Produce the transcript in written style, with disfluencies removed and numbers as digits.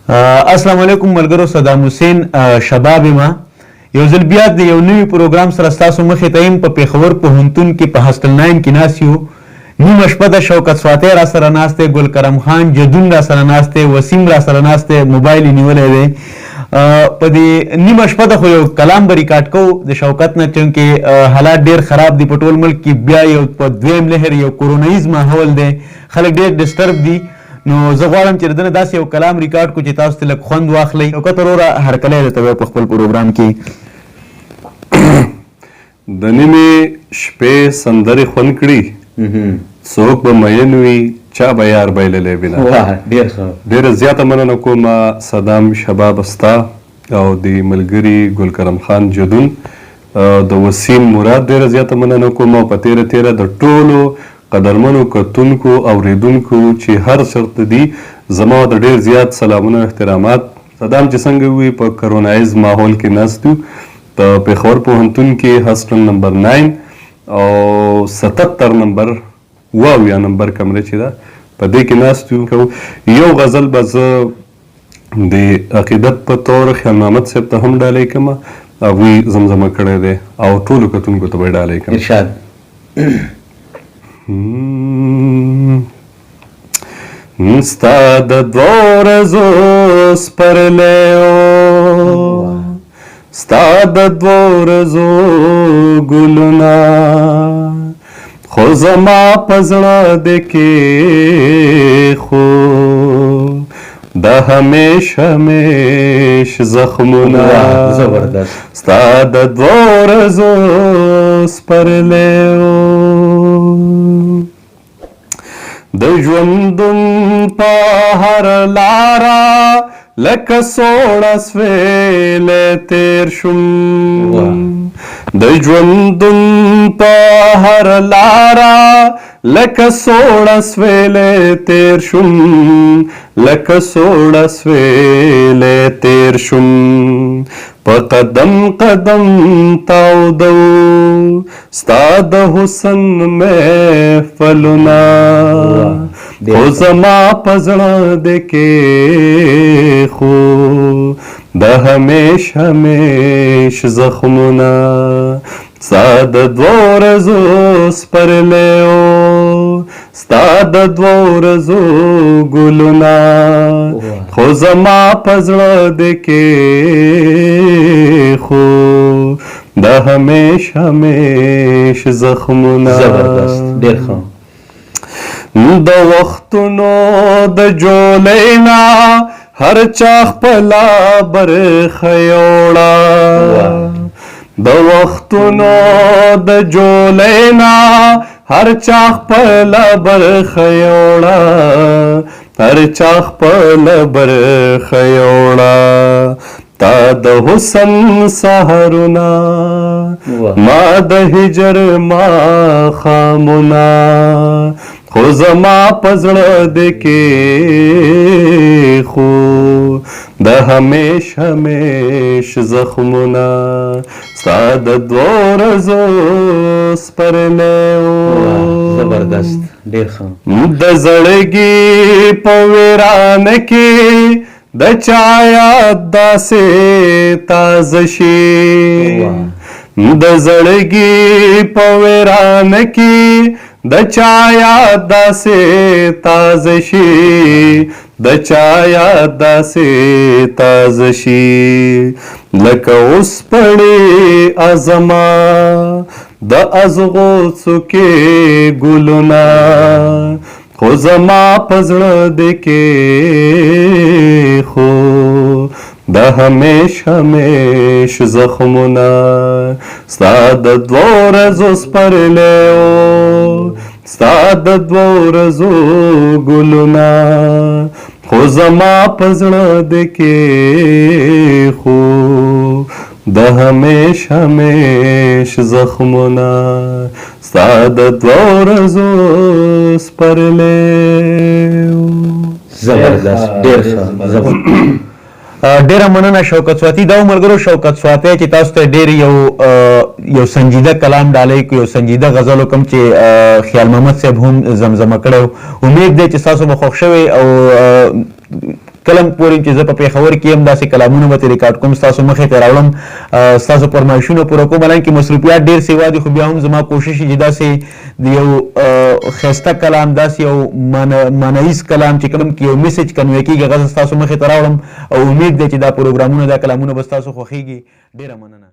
السلام علیکم ملګرو، صدام حسین شباب ما یو ځل بیا د یو نوي پروګرام سره ستاسو مخې ته یم. په پېښور پوهنتون کې په هاسټل 9 کې ناست یو. نیمه شپه د شوکت سواتی را سره ناست دی، ګل کرم خان جدون را سره ناست دی، وسیم را سره ناست دی، موبایل یې نیولی دی. په دې نیمه شپه د خو یو کلام به ریکارډ کوو د شوکت نه، چونکې حالات ډېر خراب دي په ټول ملک کې. بیا یو په دویم لهر یو کورونایز ماحول دی، خلک ډېر ډسټرب دي. نو زه غواړم چې د ده نه داسې یو کلام ریکارډ کړو چې تاسو ته لږ خوند واخلئ. شوکت وروره هرکلی درته وایو په خپل پروګرام کې. د نیمې شپې سندرې خوند کړي، څوک به مین وي، چا به یار بایللی بنا. ډېره زیاته مننه کوم صدام شباب ستا او د ملګري ګل کرم خان جدون، د وسیم مراد ډېره زیاته مننه کوم، او په تیره تیره د ټولو قدرمنو کتونکو اوریدونکو چې هر چېرته دي زما د ډېر زیات سلامونه احترامات. صدام چې څنګه وي په کرونایز ماحول کې ناست یو په پېښور پوهنتون کې هاسټل نمبر 9 او 77 نمبر 78 نمبر کمره چې ده په دې کې ناست یو. یو غزل به زه د عقیدت په طور خیال محمد صاحب ته هم ډالۍ کړم، هغوی زمزمه کړی دی او ټولو کتونکو ته به یې ډالۍ کړم. ارشاد. ستا د دوو ورځو سپرلی ستا د دوو ورځو ګلونه، خو زما په زړه د کېښو د همیش همیش زخمونه. ستا د دوو ورځو سپرلی د ژوندون په هر لاره لکه سوړه سویلی تېر شوم، د ژوندون په هر لاره لکه سوړه سویلی تېر شوم، لکه سوړه سویلی تېر شوم. په قدم قدم تاودو ستا د حسن محفلونه، خو زما په زړه د کېښو د همیش همیش زخمونه. ستا د دوو ورځو سپرلی ستا د دوو ورځو ګلونه، خو زما په زړه د کېښو د همیش همیش زخمونه. ډېر ښه. د وختونو د جولۍ نه هر چا خپله برخه یوړه، د وختونو د جولۍ نه هر چا خپله برخه یوړه، هر چا خپله برخه یوړه. تا د حسن سهرونه ما د هجر ماښامونه، خو زما په زړه د کېښو د همیش همیش زخمونه. ستا د دوو ورځو سپرلی زبردست. ډېر ښه. د زړګي په ویرانه کې د چا یاد داسې تازه شي، د زړګي په ویرانه کې د چا یاد داسې تازه شي، د چا یاد داسې تازه شي. لکه اوسپړې ازما د ازغو څوکې ګلونه، خو زما په زړه د کېښو د همیش همیش زخمونه. ستا د دوو ورځو سپرلی ستا د دوو ورځو ګلونه، خو زما په زړه د کېښو د همیش همیش زخمونه. ستا د دوو ورځو سپرلی. زبردست. ډېر ښه. ډیره مننه شوکت سواتی. دا ملګرو شوکت سواتی چې تاسو ته ډیر یو سنجیده کلام ډالۍ کو، یو سنجیده غزل کوم چې خیال محمد صاحب هم زمزمه کړو. امید دی چې تاسو به خوښ شوي او کلم پورې چې زه په پېښور کې یم داسې کلامونه به ترې ریکارډ کوم ستاسو مخې ته راوړم ستاسو فرمایشونه پوره کوم حالانکې مصروفیات ډېر سیوا دي خو بیا هم زما کوشش چې داسې د یو ښایسته کلام داسې یو معنیز کلام چې کلم کې یو میسج کنوی کېږي هغه زه ستاسو مخې ته راوړم او امید دی چې دا پروګرامونه دا کلامونه به ستاسو خوښېږي ډېره مننه